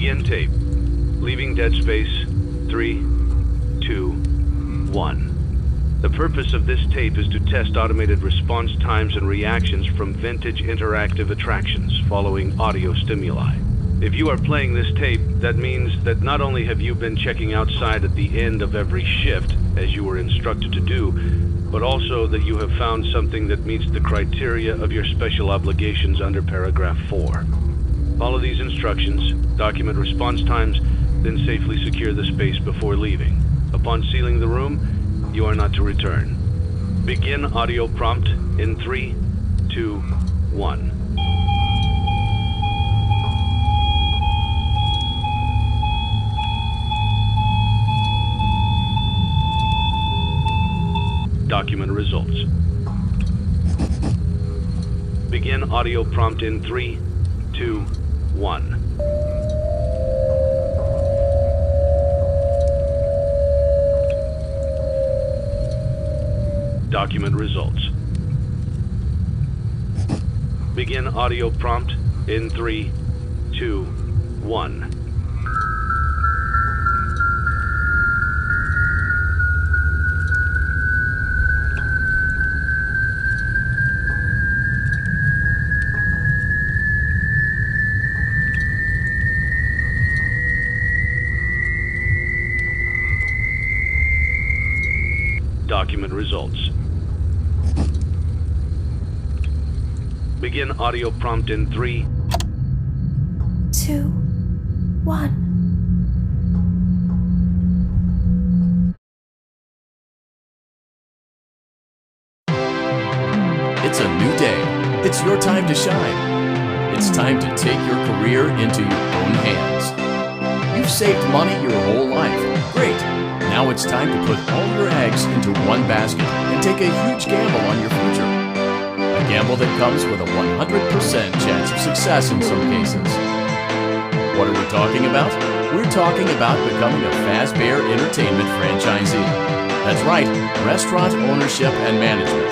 Begin tape. Leaving dead space. 3, 2, 1. The purpose of this tape is to test automated response times and reactions from vintage interactive attractions following audio stimuli. If you are playing this tape, that means that not only have you been checking outside at the end of every shift, as you were instructed to do, but also that you have found something that meets the criteria of your special obligations under paragraph 4. Follow these instructions, document response times, then safely secure the space before leaving. Upon sealing the room, you are not to return. Begin audio prompt in 3, 2, 1. Document results. Begin audio prompt in 3, 2, 1. Document results. Begin audio prompt in 3, 2, 1. Document results. Begin audio prompt in 3, 2, 1. It's a new day. It's your time to shine. It's time to take your career into your own hands. You've saved money your whole life. Great. Now it's time to put all your eggs into one basket and take a huge gamble on your future. A gamble that comes with a 100% chance of success in some cases. What are we talking about? We're talking about becoming a Fazbear Entertainment franchisee. That's right, restaurant ownership and management.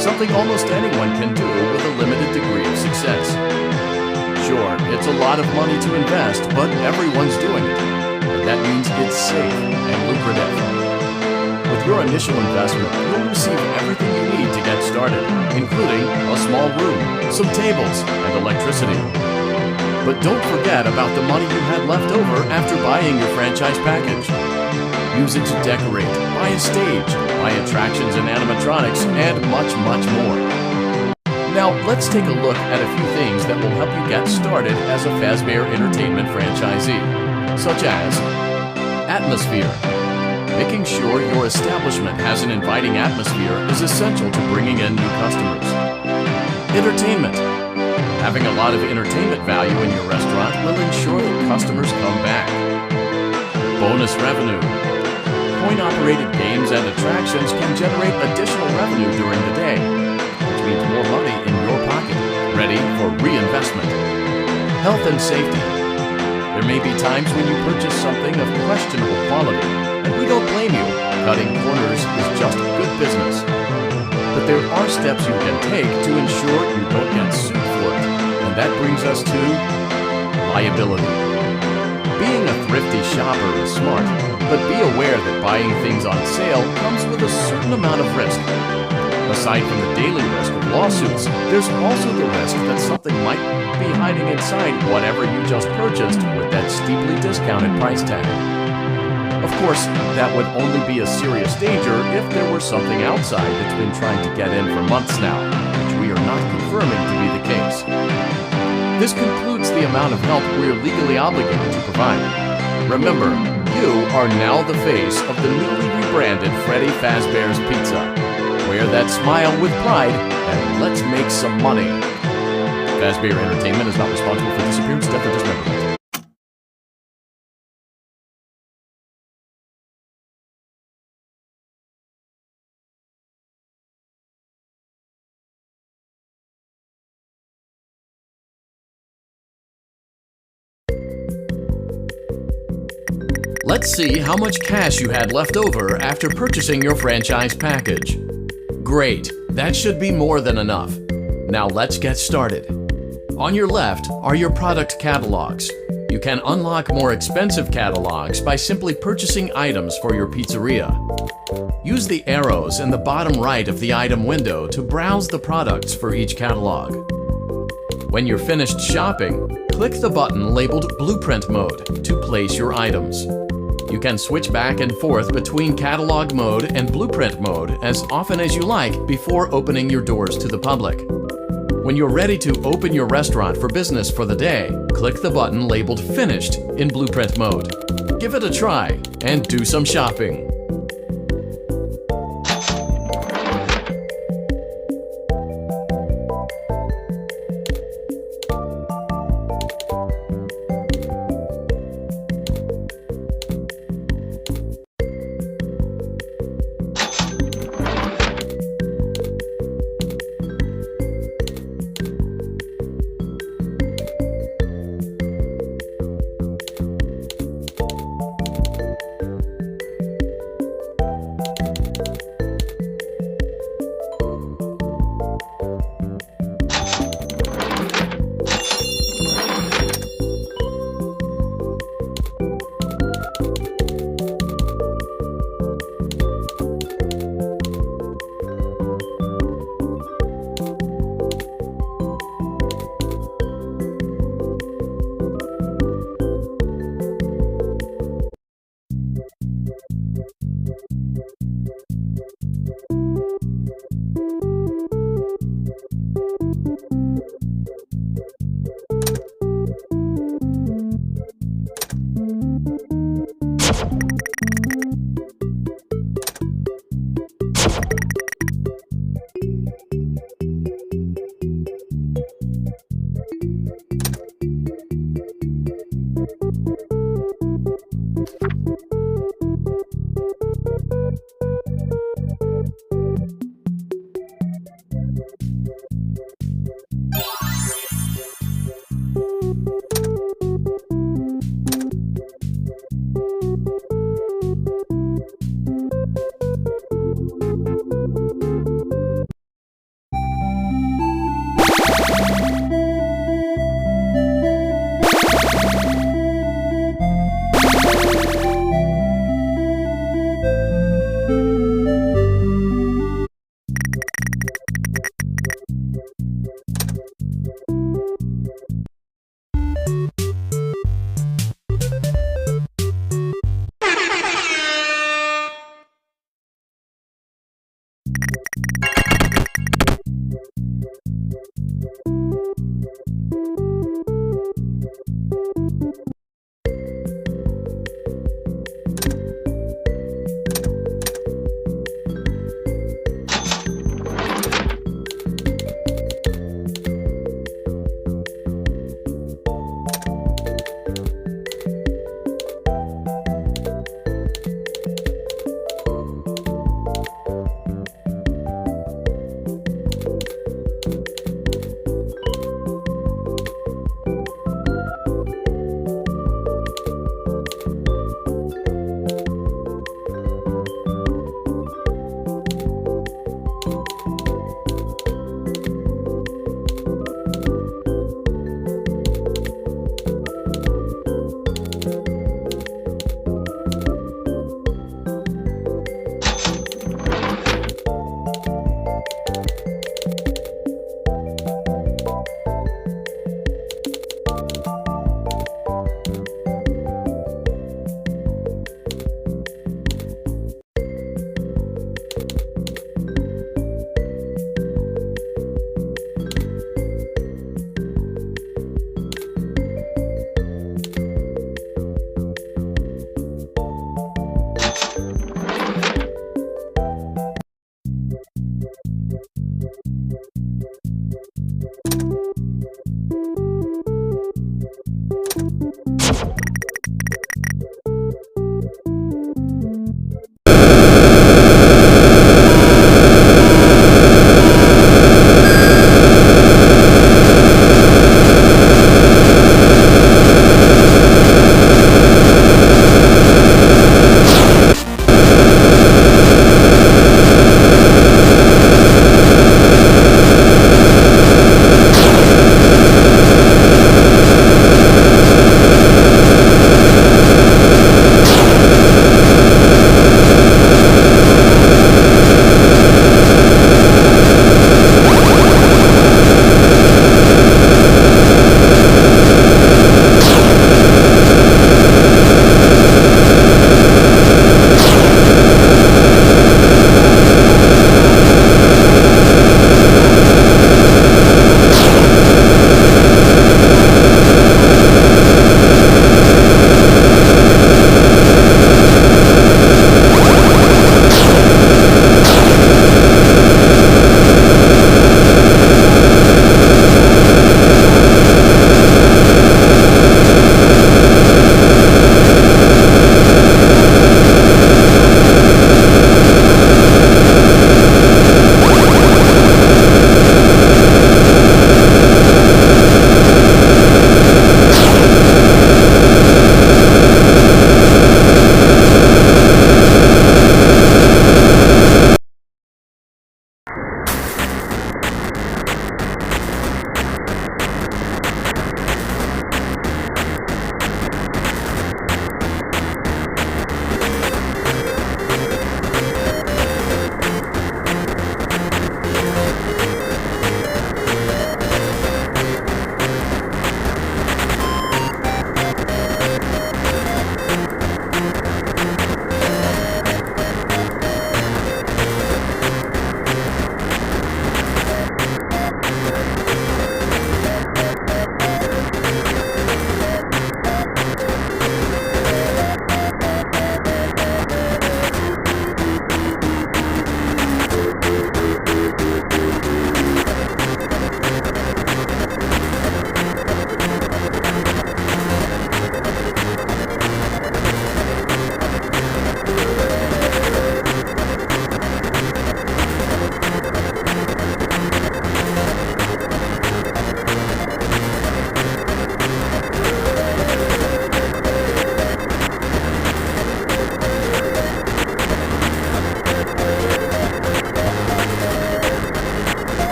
Something almost anyone can do with a limited degree of success. Sure, it's a lot of money to invest, but everyone's doing it. And that means it's safe and lucrative. With your initial investment, you'll receive everything you need to get started, including a small room, some tables, and electricity. But don't forget about the money you had left over after buying your franchise package. Use it to decorate, buy a stage, buy attractions and animatronics, and much, much more. Now, let's take a look at a few things that will help you get started as a Fazbear Entertainment franchisee, such as atmosphere. Making sure your establishment has an inviting atmosphere is essential to bringing in new customers. Entertainment. Having a lot of entertainment value in your restaurant will ensure that customers come back. Bonus revenue. Coin-operated games and attractions can generate additional revenue during the day, which means more money in your pocket, ready for reinvestment. Health and safety. There may be times when you purchase something of questionable quality, and we don't blame you. Cutting corners is just good business. But there are steps you can take to ensure you don't get sued for it, and that brings us to liability. Being a thrifty shopper is smart, but be aware that buying things on sale comes with a certain amount of risk. Aside from the daily risk of lawsuits, there's also the risk that something might be hiding inside whatever you just purchased with that steeply discounted price tag. Of course, that would only be a serious danger if there were something outside that's been trying to get in for months now, which we are not confirming to be the case. This concludes the amount of help we are legally obligated to provide. Remember, you are now the face of the newly rebranded Freddy Fazbear's Pizza. Wear that smile with pride, and let's make some money. Fazbear Entertainment is not responsible for disappearance, death, or dismemberment. Let's see how much cash you had left over after purchasing your franchise package. Great, that should be more than enough. Now let's get started. On your left are your product catalogs. You can unlock more expensive catalogs by simply purchasing items for your pizzeria. Use the arrows in the bottom right of the item window to browse the products for each catalog. When you're finished shopping, click the button labeled Blueprint Mode to place your items. You can switch back and forth between Catalog Mode and Blueprint Mode as often as you like before opening your doors to the public. When you're ready to open your restaurant for business for the day, click the button labeled Finished in Blueprint Mode. Give it a try and do some shopping.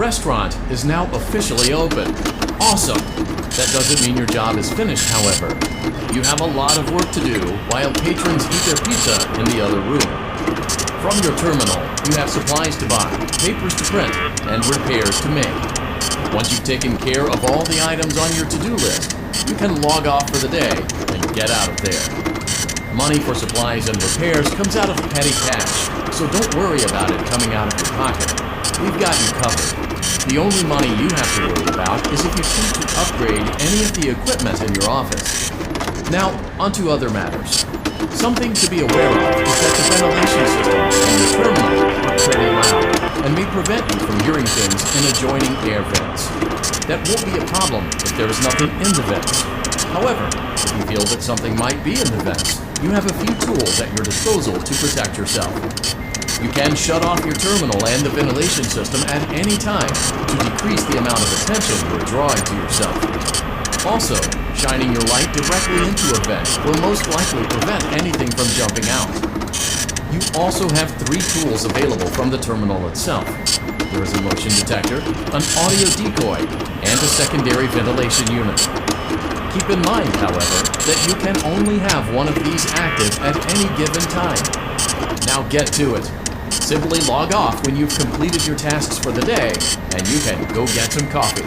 restaurant is now officially open. Awesome! That doesn't mean your job is finished, however. You have a lot of work to do while patrons eat their pizza in the other room. From your terminal, you have supplies to buy, papers to print, and repairs to make. Once you've taken care of all the items on your to-do list, you can log off for the day and get out of there. Money for supplies and repairs comes out of petty cash, so don't worry about it coming out of your pocket. We've got you covered. The only money you have to worry about is if you choose to upgrade any of the equipment in your office. Now, onto other matters. Something to be aware of is that the ventilation system in your terminal are pretty loud and may prevent you from hearing things in adjoining air vents. That won't be a problem if there is nothing in the vents. However, if you feel that something might be in the vents, you have a few tools at your disposal to protect yourself. You can shut off your terminal and the ventilation system at any time to decrease the amount of attention you're drawing to yourself. Also, shining your light directly into a vent will most likely prevent anything from jumping out. You also have 3 tools available from the terminal itself. There is a motion detector, an audio decoy, and a secondary ventilation unit. Keep in mind, however, that you can only have one of these active at any given time. Now get to it. Simply log off when you've completed your tasks for the day, and you can go get some coffee.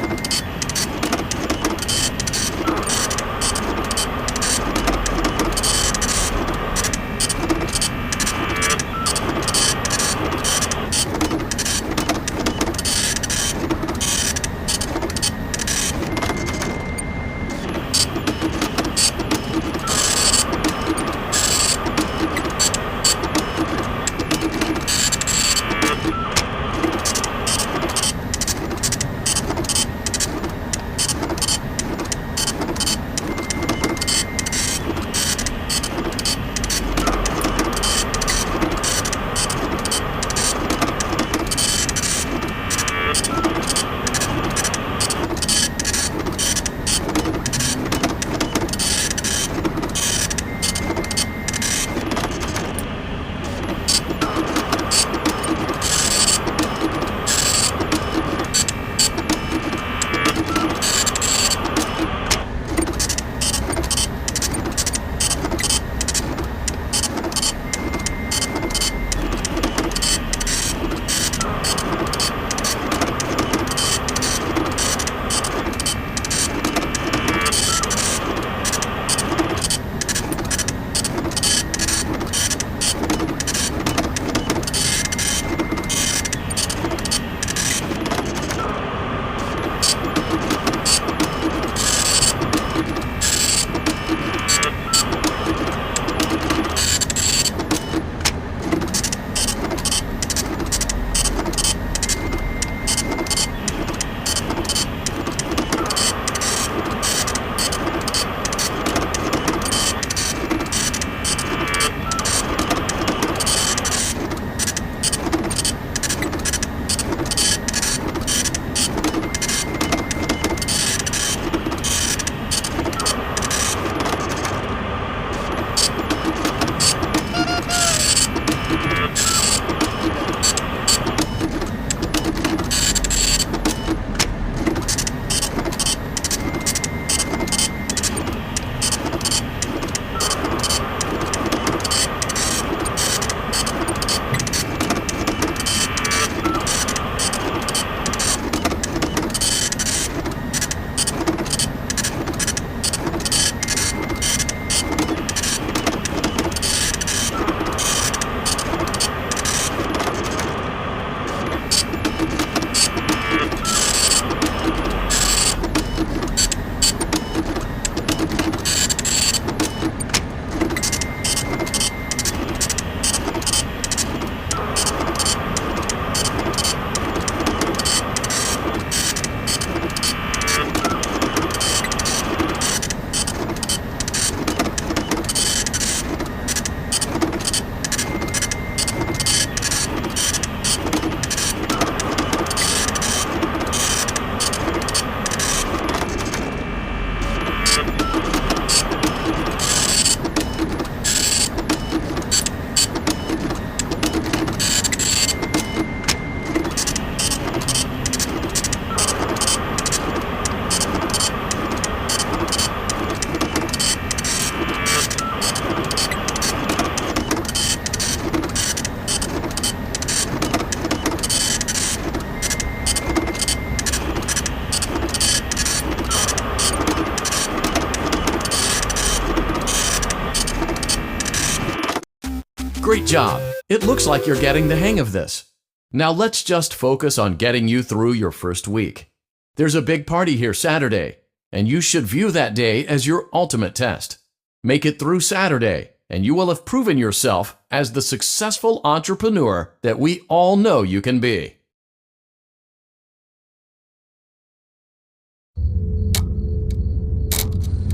Great job! It looks like you're getting the hang of this. Now let's just focus on getting you through your first week. There's a big party here Saturday, and you should view that day as your ultimate test. Make it through Saturday, and you will have proven yourself as the successful entrepreneur that we all know you can be.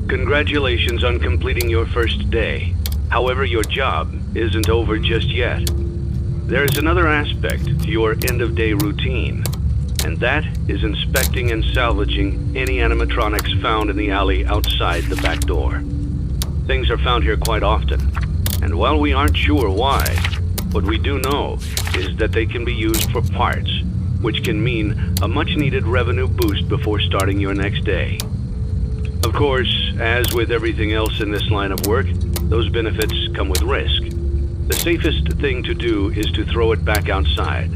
Congratulations on completing your first day. However, your job isn't over just yet. There is another aspect to your end-of-day routine, and that is inspecting and salvaging any animatronics found in the alley outside the back door. Things are found here quite often, and while we aren't sure why, what we do know is that they can be used for parts, which can mean a much-needed revenue boost before starting your next day. Of course, as with everything else in this line of work, those benefits come with risk. The safest thing to do is to throw it back outside,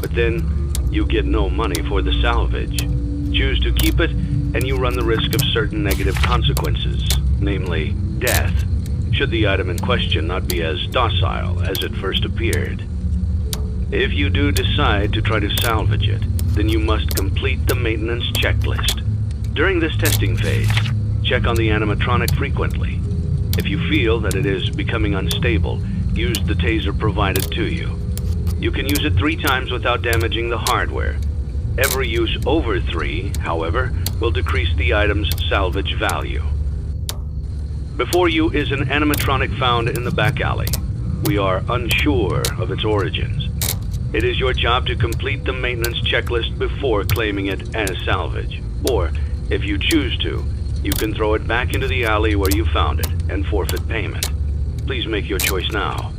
but then you get no money for the salvage. Choose to keep it, and you run the risk of certain negative consequences, namely death, should the item in question not be as docile as it first appeared. If you do decide to try to salvage it, then you must complete the maintenance checklist. During this testing phase, check on the animatronic frequently. If you feel that it is becoming unstable, use the taser provided to you. You can use it 3 times without damaging the hardware. Every use over 3, however, will decrease the item's salvage value. Before you is an animatronic found in the back alley. We are unsure of its origins. It is your job to complete the maintenance checklist before claiming it as salvage. Or, if you choose to, you can throw it back into the alley where you found it and forfeit payment. Please make your choice now.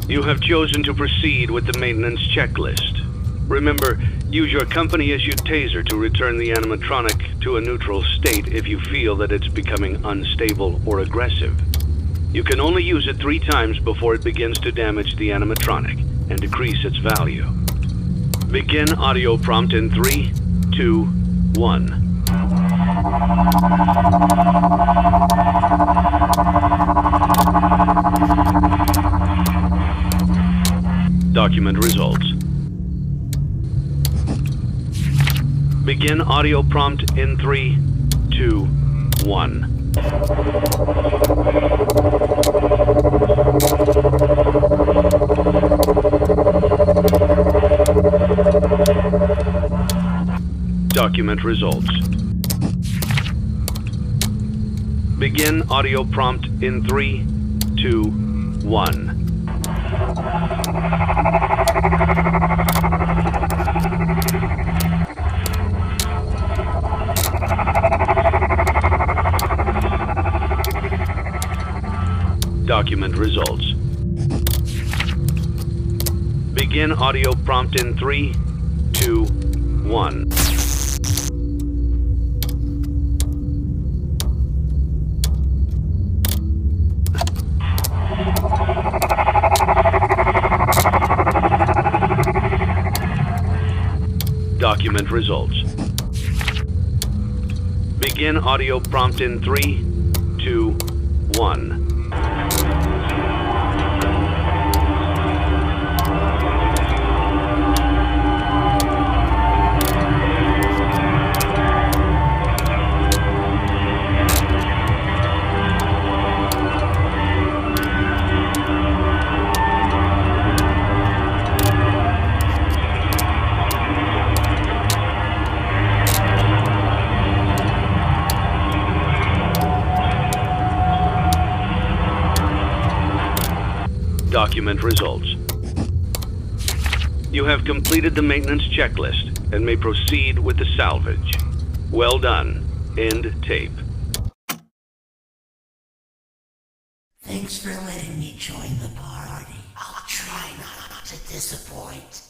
You have chosen to proceed with the maintenance checklist. Remember, use your company-issued taser to return the animatronic to a neutral state if you feel that it's becoming unstable or aggressive. You can only use it 3 times before it begins to damage the animatronic and decrease its value. Begin audio prompt in 3, 2, 1. Document results. Begin audio prompt in 3, 2, 1. Document results. Begin audio prompt in 3, 2, 1. Document results. Begin audio prompt in 3, 2, 1. Document results. Begin audio prompt in 3, 2, 1. Document results. You have completed the maintenance checklist and may proceed with the salvage. Well done. End tape. Thanks for letting me join the party. I'll try not to disappoint.